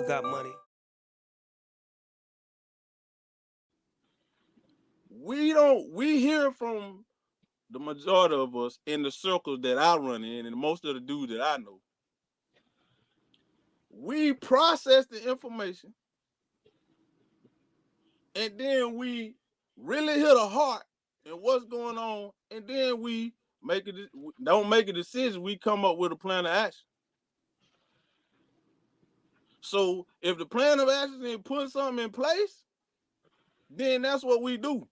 got money. We hear from the majority of us in the circles that I run in, and most of the dudes that I know. We process the information, and then we really hit a heart and what's going on, and then we don't make a decision. We come up with a plan of action. So if the plan of action is put something in place, then that's what we do.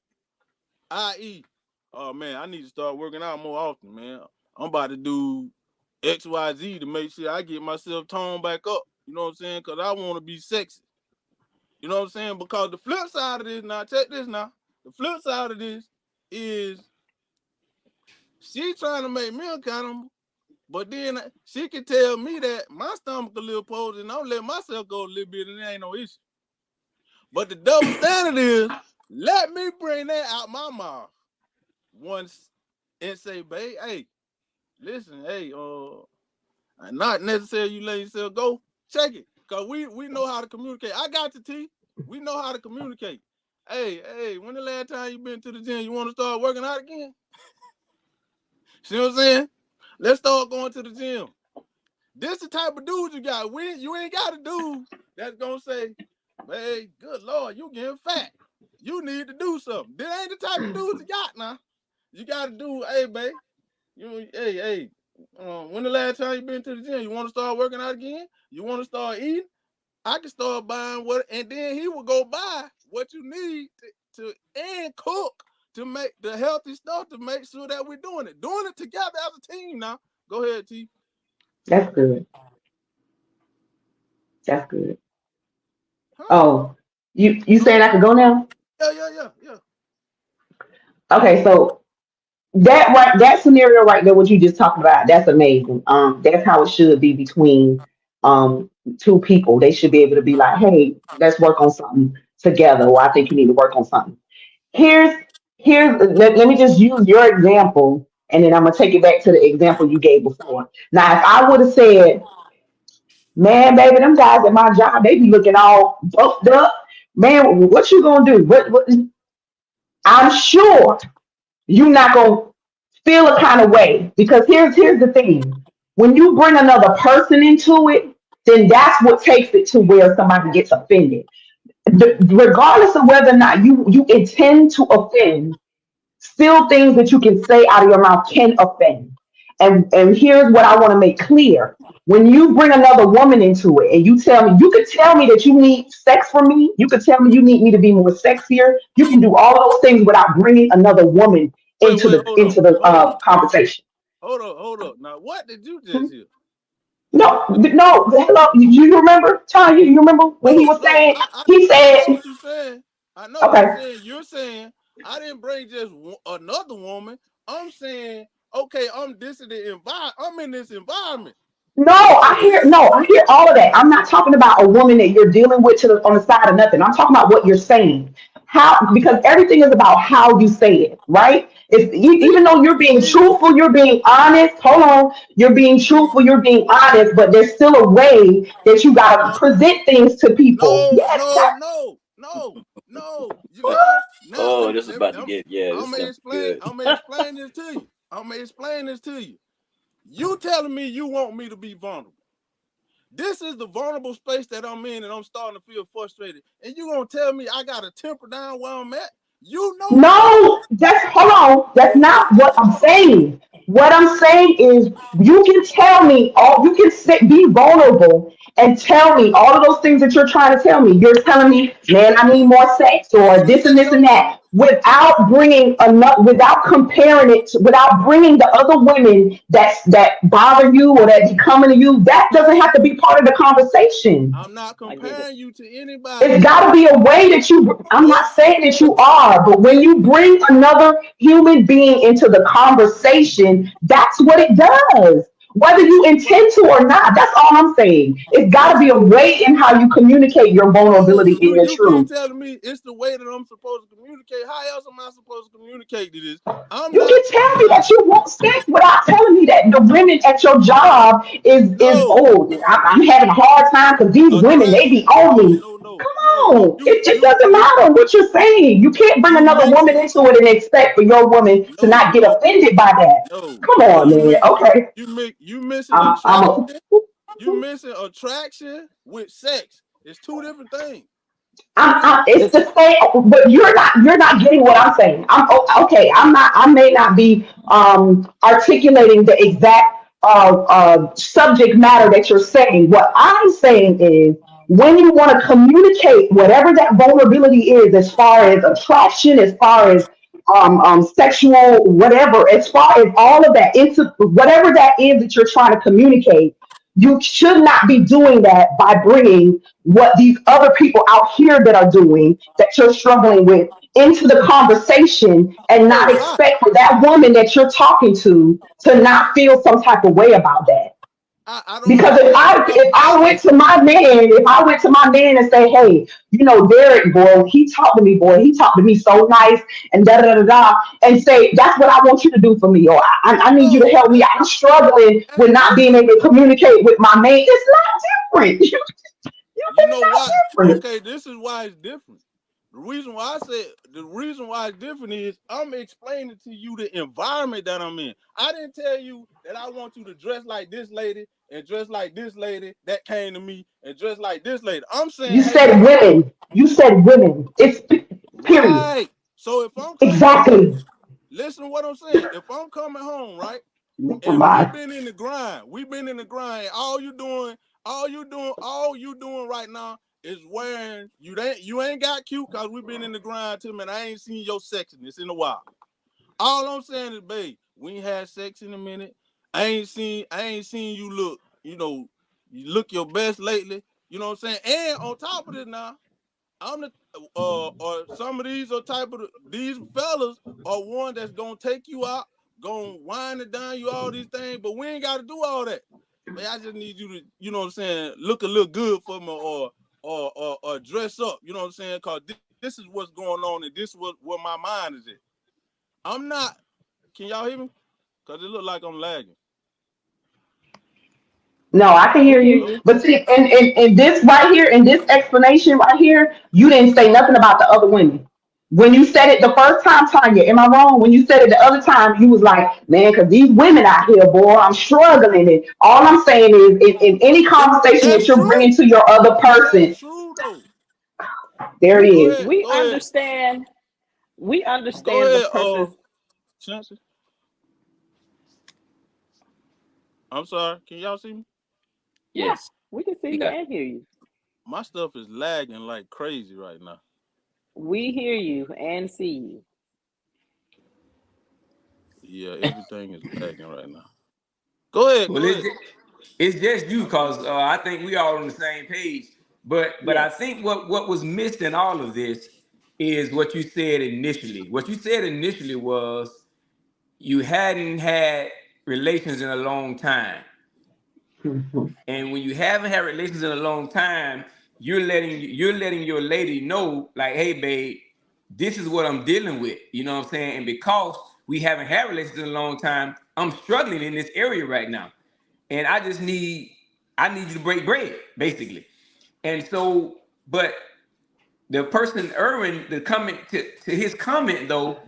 I.e., oh man, I need to start working out more often, man. I'm about to do XYZ to make sure I get myself toned back up. You know what I'm saying? Because I want to be sexy. You know what I'm saying? Because the flip side of this, now, check this now. The flip side of this is she trying to make me accountable, but then she can tell me that my stomach a little posed and I'll let myself go a little bit and there ain't no issue. But the double standard is, let me bring that out my mouth once and say, babe, hey, listen, hey, not necessarily you let yourself go. Check it, cause we know how to communicate. I got the T. We know how to communicate. Hey, when the last time you been to the gym? You want to start working out again? See what I'm saying? Let's start going to the gym. This the type of dude you got. You ain't got a dude that's gonna say, hey, good Lord, you getting fat. You need to do something. This ain't the type of dude you got now. You gotta do, hey, babe. When the last time you been to the gym? You want to start working out again? You want to start eating? I can start buying what, and then he will go buy what you need to and cook to make the healthy stuff to make sure that we're doing it together as a team. Now, go ahead, T. That's good. That's good. Huh? Oh, you saying I could go now? Yeah. Okay, so that scenario right there, what you just talked about, that's amazing. That's how it should be between two people. They should be able to be like, hey, let's work on something together, or I think you need to work on something. Here's let me just use your example, and then I'm gonna take it back to the example you gave before. Now, if I would have said, man, baby, them guys at my job, they be looking all buffed up. Man, what you gonna do? What I'm sure you're not gonna feel a kind of way, because here's the thing. When you bring another person into it, then that's what takes it to where somebody gets offended. Regardless of whether or not you intend to offend, still things that you can say out of your mouth can offend. And here's what I want to make clear. When you bring another woman into it and you could tell me that you need sex from me, you could tell me you need me to be more sexier. You can do all of those things without bringing another woman Wait, into the hold into on. the conversation. Hold up. Now, what did you just hear? No, no, hello. You remember, Tanya? You remember when he was No. saying? I He I know said, what you're saying. I know what you're "Okay, saying. You're saying I didn't bring just another woman. I'm saying, okay, I'm in this environment. no, I hear all of that. I'm not talking about a woman that you're dealing with on the side of nothing. I'm talking about what you're saying. How, because everything is about how you say it, right? If even though you're being See, truthful, you're being honest. Hold on, you're being truthful, you're being honest, but there's still a way that you gotta no, present things to people. no, Yes, no, no, no, no. Now Oh, this is about to get, yeah, this I'm is gonna gonna be explain. good. I'm gonna explain this to you. I'm gonna explain this to you. You telling me you want me to be vulnerable. This is the vulnerable space that I'm in, and I'm starting to feel frustrated. And you gonna tell me I gotta temper down where I'm at? You know me. no, that's hold on. That's not what I'm saying. What I'm saying is you can tell me all you can say, be vulnerable and tell me all of those things that you're trying to tell me. You're telling me, man, I need more sex or You this and just this and don't. that without bringing enough, without comparing it, without bringing the other women that bother you or that be coming to you. That doesn't have to be part of the conversation. I'm not I get it. comparing you to It's anybody. got to be a way that I'm Oh, not saying that you are, but when you bring another human being into the conversation, that's what it does. whether you intend to or not. That's all I'm saying. It's got to be a way in how you communicate your No, vulnerability and your you keep truth. telling me it's the way that I'm supposed to communicate. How else am I supposed to communicate to this? I'm You not. can tell I'm me not. that you want sex without telling me that the women at your job is No oh, I'm having a hard time because these women they be attraction. on No, me. no, no, Come no. on, it doesn't You matter what you're saying. You can't bring you another woman missing. into it and expect for your woman to No, not get offended by that. no, Come no. on, man. Okay, You missing I'm a. attraction. You missing attraction with sex. It's two different things. Two different It's things. the same, but you're not getting what I'm saying. Okay. I'm not. I may not be articulating the exact subject matter that you're saying. What I'm saying is, when you want to communicate whatever that vulnerability is, as far as attraction, as far as sexual, whatever, as far as all of that, into whatever that is that you're trying to communicate, you should not be doing that by bringing what these other people out here that are doing that you're struggling with into the conversation and Oh, not why? expect for that woman that you're talking to not feel some type of way about that. I Because if don't I feel if about I it. went to my man, if I went to my man and say, hey, Derek, boy, he talked to me, boy, he talked to me so nice, and da da da da, and say that's what I want you to do for me, or I need you to No, help me. I'm struggling that's with not being different. able to communicate with my man. It's not different. You It's know why? not different. Okay, this is why it's different. The reason why it's different is I'm explaining to you the environment that I'm in. I didn't tell you that I want you to dress like this lady and dress like this lady that came to me and dress like this lady. I'm saying, You hey, said listen, women. You said women. It's period. right. So if I'm coming home, Exactly. listen to what I'm saying. If I'm coming home, right? Never And we've mind. been in the grind. We've been in the grind. And all you doing right now is wearing you ain't got cute because we've been in the grind too, man. I ain't seen your sexiness in a while. All I'm saying is, babe, we ain't had sex in a minute. I ain't seen you look, you look your best lately. You know what I'm saying? And on top of this now, I'm the or some of these are type of these fellas are one that's gonna take you out, gonna wind it down you all these things, but we ain't gotta do all that. Man, I just need you to, you know what I'm saying, look a little good for me or dress up, you know what I'm saying? Cause this is what's going on and this is where my mind is at. I'm not, can y'all hear me? Cause it look like I'm lagging. No, I can We hear hear you. you. But see, in this right here, in this explanation right here, you didn't say nothing about the other women. When you said it the first time, Tanya, am I wrong? When you said it the other time, you was like, man, because these women out here, boy, I'm struggling. And all I'm saying is, in any conversation that That's you're true. bringing to your other That's person, true though. there it We is. we Go ahead, understand. We go understand the ahead, purpose. Chancellor. I'm sorry. Can y'all see me? Yeah, Yes. we can see you Yeah. and hear you. My stuff is lagging like crazy right now. We hear you and see you. Yeah, everything is lagging right now. Go ahead, Well, go ahead. it's just you because I think we all on the same page. But I Yes. think what was missed in all of this is what you said initially. What you said initially was you hadn't had relations in a long time. Mhm. And when you haven't had relations in a long time, you're letting your lady know, like, hey, babe, this is what I'm dealing with. You know what I'm saying? And because we haven't had relations in a long time, I'm struggling in this area right now. And I need you to break bread, basically. And so, but the person Irwin, the comment to his comment though,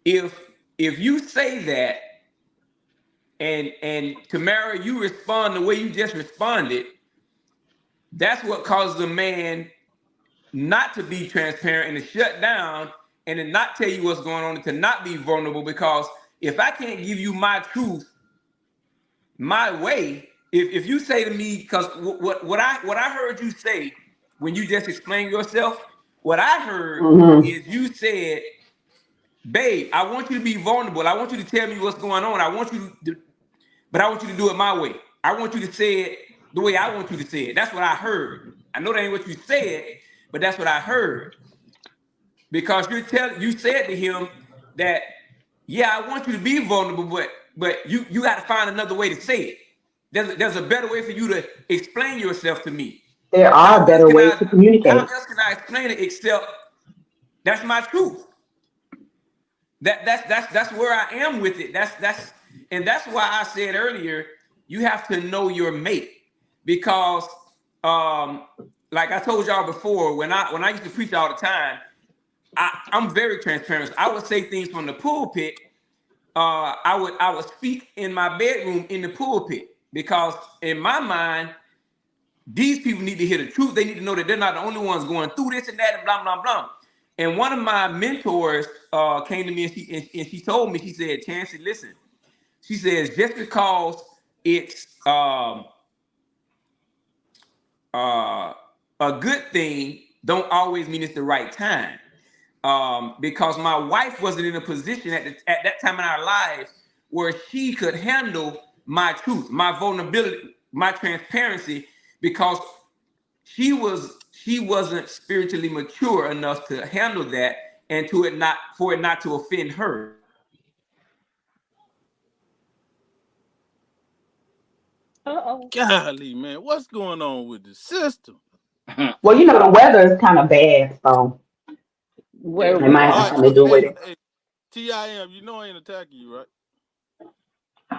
if you say that and Tamara, you respond the way you just responded, that's what causes the man not to be transparent and to shut down and to not tell you what's going on and to not be vulnerable. Because if I can't give you my truth my way, if you say to me, because what I heard you say when you just explained yourself, what I heard Mhm. is you said, babe, I want you to be vulnerable. I want you to tell me what's going on. But I want you to do it my way. I want you to say it the way I want you to say it. That's what I heard. I know that ain't what you said, but that's what I heard. Because you said to him that, yeah, I want you to be vulnerable, but you got to find another way to say it. There's a better way for you to explain yourself to me. There are better ways to How communicate. else can I explain it except that's my truth? That's where I am with it. That's why I said earlier, you have to know your mate, because like I told y'all before, when I used to preach all the time, I'm very transparent. I would say things from the pulpit. I would speak in my bedroom in the pulpit, because in my mind, these people need to hear the truth. They need to know that they're not the only ones going through this and that and blah, blah, blah. And one of my mentors came to me and she told me, she said, Chancey, listen, she says, just because it's a good thing don't always mean it's the right time. Because my wife wasn't in a position at that time in our lives where she could handle my truth, my vulnerability, my transparency, because she wasn't spiritually mature enough to handle that, and for it not to offend her. Golly, man, what's going on with the system? Well, the weather is kind of bad, so Where it we might have are. something to do with it. Hey, TIM, I ain't attacking you, right?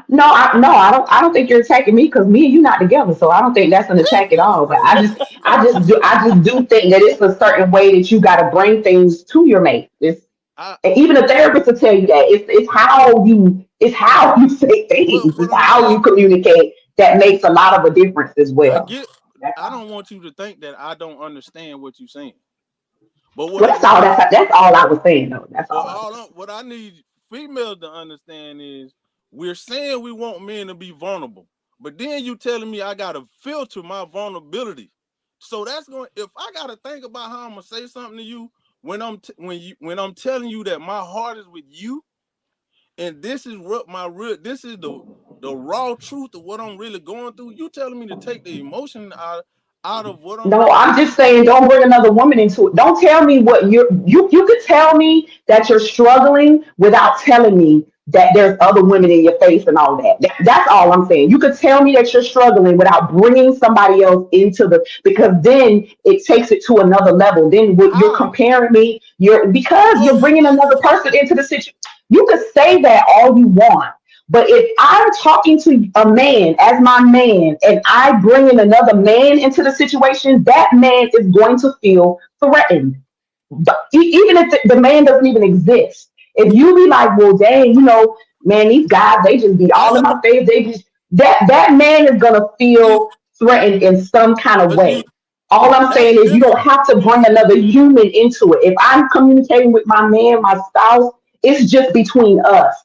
No, I don't think you're attacking me, because me and you not together, so I don't think that's an attack at all. But I just do think that it's a certain way that you got to bring things to your mate. And even a therapist will tell you that it's how you say things, it's how you communicate that makes a lot of a difference as well. I don't want you to think that I don't understand what you're saying. But that's all I was saying, though. That's all. What I need females to understand is, we're saying we want men to be vulnerable, but then you telling me I gotta filter my vulnerability. So that's going. If I gotta think about how I'm gonna say something to you when I'm telling you that my heart is with you, and this is this is the raw truth of what I'm really going through. You telling me to take the emotion out of what I'm. No, I'm just saying, don't bring another woman into it. Don't tell me what you could tell me that you're struggling without telling me that there's other women in your face and all that. That's all I'm saying. You could tell me that you're struggling without bringing somebody else because then it takes it to another level. Then you're comparing me, you're bringing another person into the situation. You could say that all you want. But if I'm talking to a man as my man, and I bring in another man into the situation, that man is going to feel threatened. Even if the man doesn't even exist. If you be like, well, dang, man, these guys, they just be all in my face. They just that man is gonna feel threatened in some kind of way. All I'm saying is, you don't have to bring another human into it. If I'm communicating with my man, my spouse, it's just between us.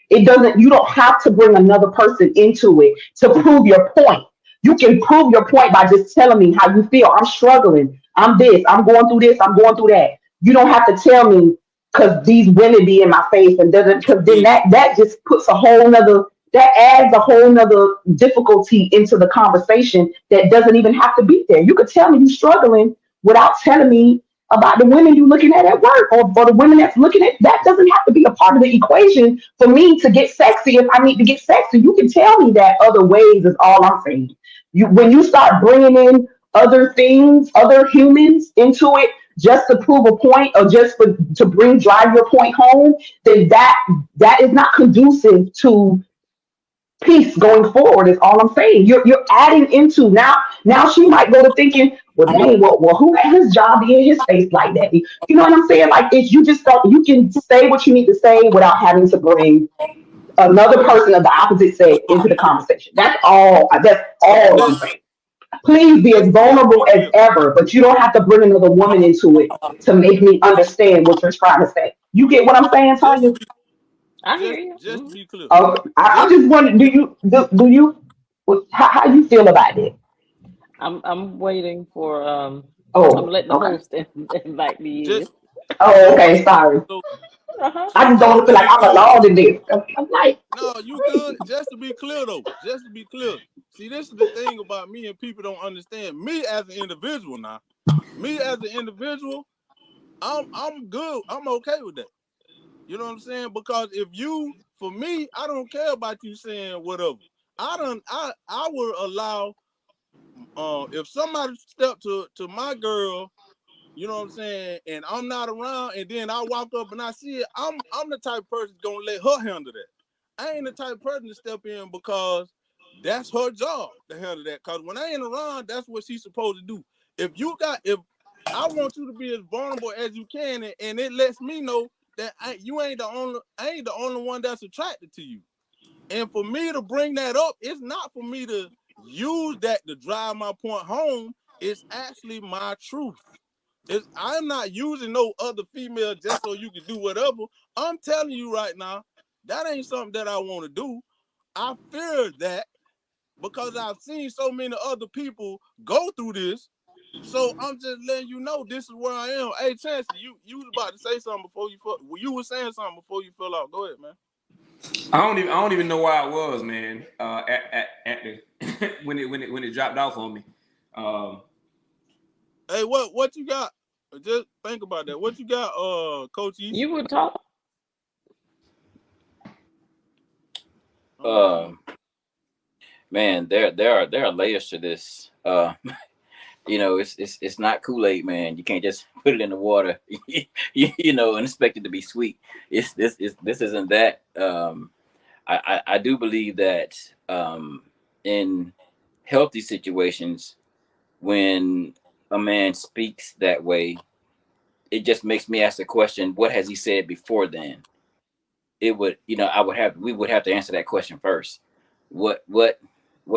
You don't have to bring another person into it to prove your point. You can prove your point by just telling me how you feel. I'm struggling. I'm this. I'm going through this. I'm going through that. You don't have to tell me because these women be in my face, and because then that just puts that adds a whole nother difficulty into the conversation that doesn't even have to be there. You could tell me you're struggling without telling me about the women you're looking at work, or for the women that's looking at. That doesn't have to be a part of the equation for me to get sexy. If I need to get sexy, you can tell me that other ways is all I'm saying. When you start bringing in other things, other humans into it, just to prove a point, or just to drive your point home, then that is not conducive to peace going forward. Is all I'm saying. You're adding into now she might go to thinking, well, dang, well, who had his job in his face like that? You know what I'm saying? Like, if you just don't, you can say what you need to say without having to bring another person of the opposite sex into the conversation. That's all I'm saying. Please be as vulnerable as ever, but you don't have to bring another woman into it to make me understand what you're trying to say. You get what I'm saying, Tanya? I hear you. Just to be clear. I just wonder, do you how you feel about it? I'm waiting for I'm letting the host invite me in. Okay, sorry. I just don't feel like I'm alone in this. I'm like, no, you good. Just to be clear, though. Just to be clear. See, this is the thing about me, and people don't understand. Me as an individual I'm good. I'm okay with that. You know what I'm saying? Because for me, I don't care about you saying whatever. I would allow, if somebody stepped to my girl, you know what I'm saying, and I'm not around, and then I walk up and I see it, I'm the type of person gonna let her handle that. I ain't the type of person to step in because that's her job to handle that. Cause when I ain't around, that's what she's supposed to do. If I want you to be as vulnerable as you can, and it lets me know that I ain't the only one that's attracted to you. And for me to bring that up, it's not for me to use that to drive my point home. It's actually my truth. I'm not using no other female just so you can do whatever. I'm telling you right now, that ain't something that I want to do. I fear that because I've seen so many other people go through this. So I'm just letting you know this is where I am. Hey, Chancey, you was about to say something before you were saying something before you fell out. Go ahead, man. I don't even know where I was, man. At the when it dropped off on me. Hey, what you got? Just think about that. What you got, Coach East? You were talking. Man, there are layers to this. You know, it's not Kool-Aid, man. You can't just put it in the water, you know, and expect it to be sweet. This isn't that. I do believe that in healthy situations, when a man speaks that way, it just makes me ask the question, what has he said before then? It would, you know, we would have to answer that question first. What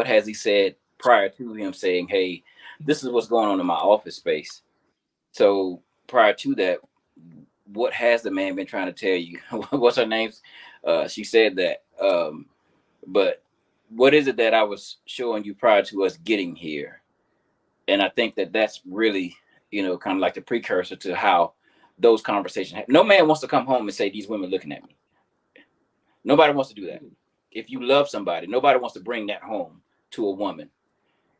has he said prior to him saying, hey, this is what's going on in my office space? So prior to that, what has the man been trying to tell you? What's her name? She said that. But what is it that I was showing you prior to us getting here? And I think that that's really, you know, kind of like the precursor to how those conversations. No man wants to come home and say, these women looking at me. Nobody wants to do that. If you love somebody, nobody wants to bring that home to a woman.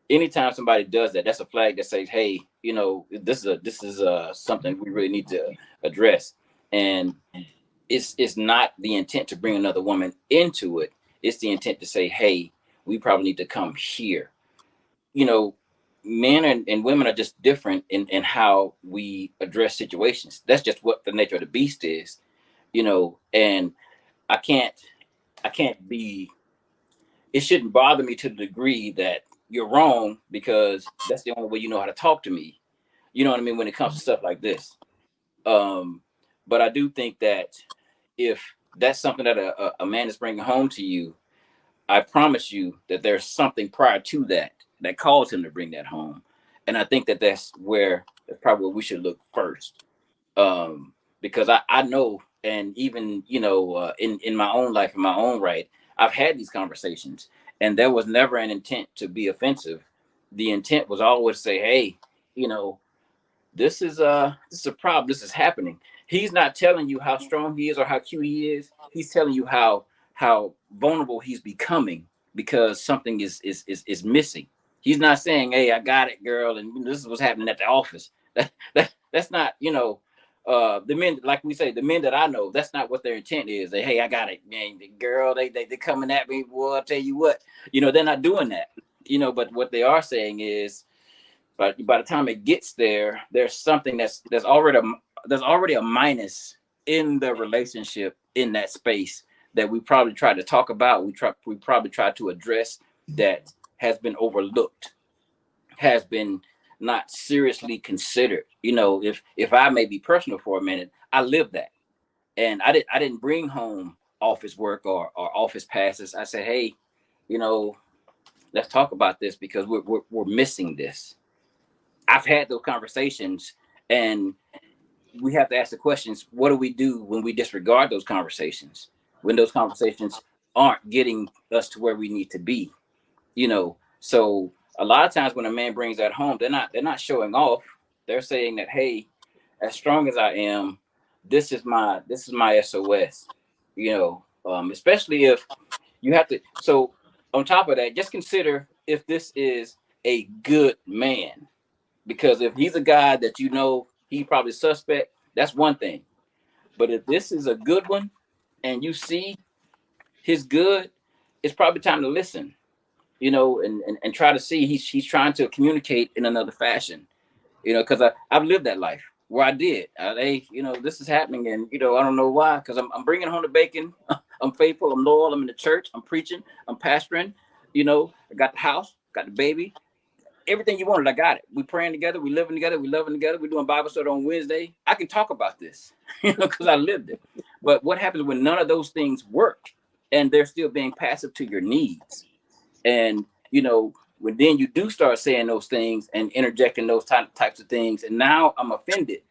Anytime somebody does that, that's a flag that says, hey, you know, this is something we really need to address. And it's not the intent to bring another woman into it. It's the intent to say, hey, we probably need to come here. You know, men and women are just different in how we address situations. That's just what the nature of the beast is, you know, and I can't be, it shouldn't bother me to the degree that you're wrong because that's the only way you know how to talk to me. You know what I mean? When it comes to stuff like this. But I do think that if that's something that a man is bringing home to you, I promise you that there's something prior to that that caused him to bring that home. And I think that that's probably where we should look first. Because I know, and even, you know, in my own life, in my own right, I've had these conversations and there was never an intent to be offensive. The intent was always to say, hey, you know, this is a problem. This is happening. He's not telling you how strong he is or how cute he is. He's telling you how vulnerable he's becoming because something is missing. He's not saying, hey, I got it, girl, and this is what's happening at the office. That's not, you know, the men, like we say, the men that I know, that's not what their intent is. They, hey, I got it, man, the girl, they coming at me, boy, I'll tell you what, you know, they're not doing that, you know, but what they are saying is, but by the time it gets there, there's something that's already a minus in the relationship in that space that we probably try to talk about. We probably try to address that has been overlooked, has been not seriously considered. You know, if I may be personal for a minute, I lived that, and I didn't bring home office work or office passes. I said, hey, you know, let's talk about this because we're missing this. I've had those conversations, and we have to ask the questions, what do we do when we disregard those conversations? When those conversations aren't getting us to where we need to be, you know? So a lot of times when a man brings that home, they're not showing off. They're saying that, hey, as strong as I am, this is my SOS, you know, especially if you have to. So on top of that, just consider if this is a good man. Because if he's a guy that you know he probably suspect, that's one thing. But if this is a good one and you see his good, it's probably time to listen, you know, and try to see he's trying to communicate in another fashion, you know, because I've lived that life where I did. You know, this is happening, and you know, I don't know why, because I'm bringing home the bacon. I'm faithful. I'm loyal. I'm in the church. I'm preaching. I'm pastoring. You know, I got the house, got the baby, everything you wanted. I got it. We praying together. We living together. We loving together. We doing Bible study on Wednesday. I can talk about this, you know, because I lived it. But what happens when none of those things work, and they're still being passive to your needs? And you know, when then you do start saying those things and interjecting those types of things, and now I'm offended.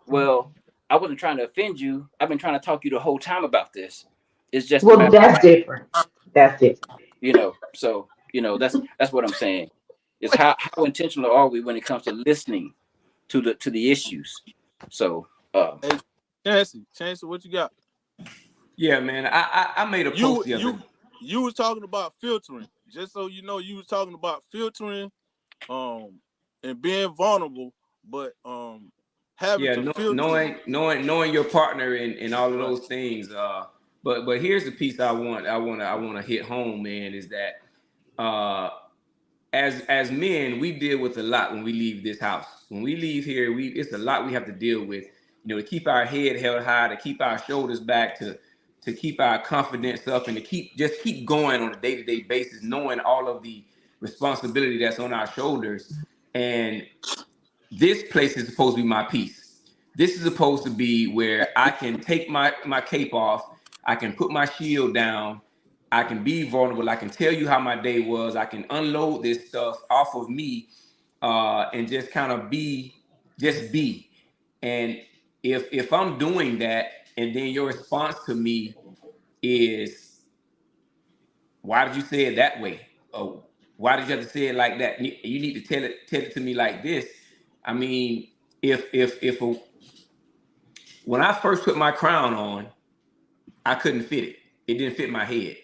Well, I wasn't trying to offend you. I've been trying to talk to you the whole time about this. It's just a Well, matter of that's time, different. That's it. you know. So, you know, that's what I'm saying. Is how intentional are we when it comes to listening to the issues? So, Hey, Chancey, what you got? Yeah, man. I made a post the other. You was talking about filtering. Just so you know, you was talking about filtering, and being vulnerable, but having to filter. knowing your partner and all of those things. But here's the piece I want to hit home, man, is that as men, we deal with a lot when we leave this house. When we leave here, it's a lot we have to deal with. You know, to keep our head held high, to keep our shoulders back, to keep our confidence up, and to keep going on a day-to-day basis, knowing all of the responsibility that's on our shoulders. And this place is supposed to be my peace. This is supposed to be where I can take my cape off, I can put my shield down, I can be vulnerable, I can tell you how my day was, I can unload this stuff off of me, and just kind of be. And if I'm doing that, and then your response to me is, why did you say it that way? Or why did you have to say it like that? You need to tell it to me like this. I mean, when I first put my crown on, I couldn't fit it. It didn't fit my head.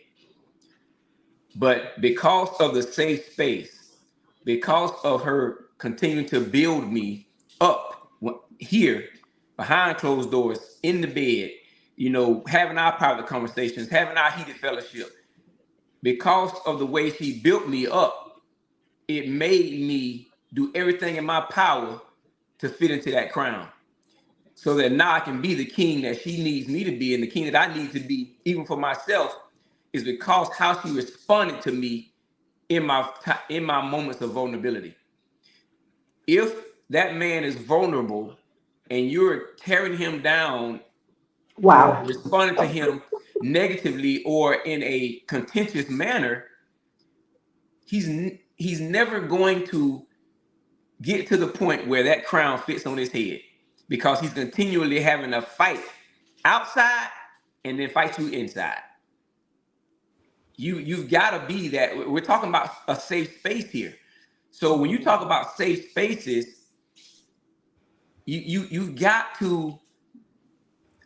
But because of the safe space, because of her continuing to build me up here behind closed doors in the bed, you know, having our private conversations, having our heated fellowship, because of the way she built me up, it made me do everything in my power to fit into that crown, so that now I can be the king that she needs me to be, and the king that I need to be, even for myself, is because how she responded to me in my moments of vulnerability. If that man is vulnerable and you're tearing him down or Wow. responding to him negatively or in a contentious manner, he's never going to get to the point where that crown fits on his head, because he's continually having a fight outside and then fight you inside. You've got to be that. We're talking about a safe space here. So when you talk about safe spaces, you've got to,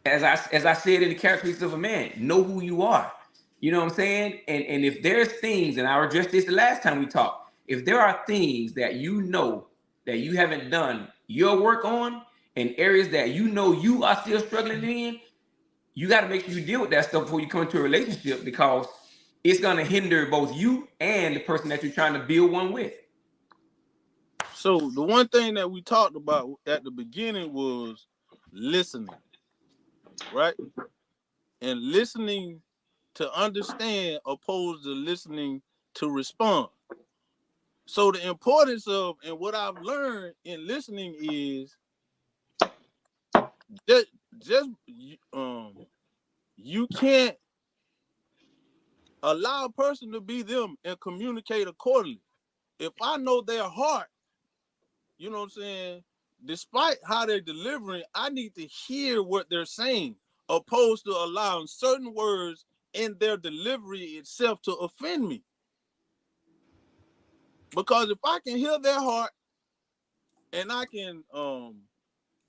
as I said in the characteristics of a man, know who you are. You know what I'm saying? And if there's things, and I addressed this the last time we talked, if there are things that you know that you haven't done your work on, and areas that you know you are still struggling in, you got to make sure you deal with that stuff before you come into a relationship, because it's going to hinder both you and the person that you're trying to build one with. So the one thing that we talked about at the beginning was listening, right? And listening to understand opposed to listening to respond. So the importance of, and what I've learned in listening is just you can't allow a person to be them and communicate accordingly. If I know their heart, you know what I'm saying, despite how they're delivering, I need to hear what they're saying, opposed to allowing certain words in their delivery itself to offend me. Because if I can hear their heart, and I can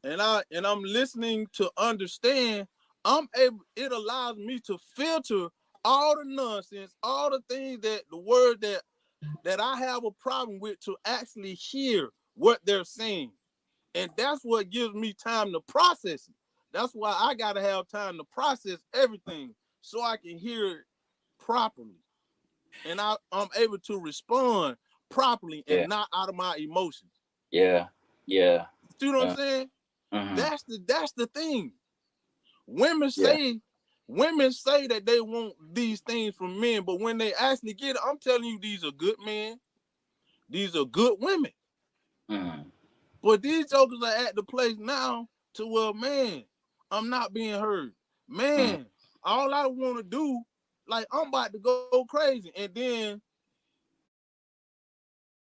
and I'm listening to understand, it allows me to filter all the nonsense, all the things that the word that I have a problem with, to actually hear what they're saying. And that's what gives me time to process it. That's why I gotta have time to process everything so I can hear it properly. And I'm able to respond properly and not out of my emotions. Yeah. Yeah. You know what I'm saying? Mm-hmm. That's the thing. Women say that they want these things from men, but when they actually get it, I'm telling you, these are good men. These are good women. Mm-hmm. But these jokers are at the place now to where, man, I'm not being heard. Man, all I want to do, like, I'm about to go crazy. And then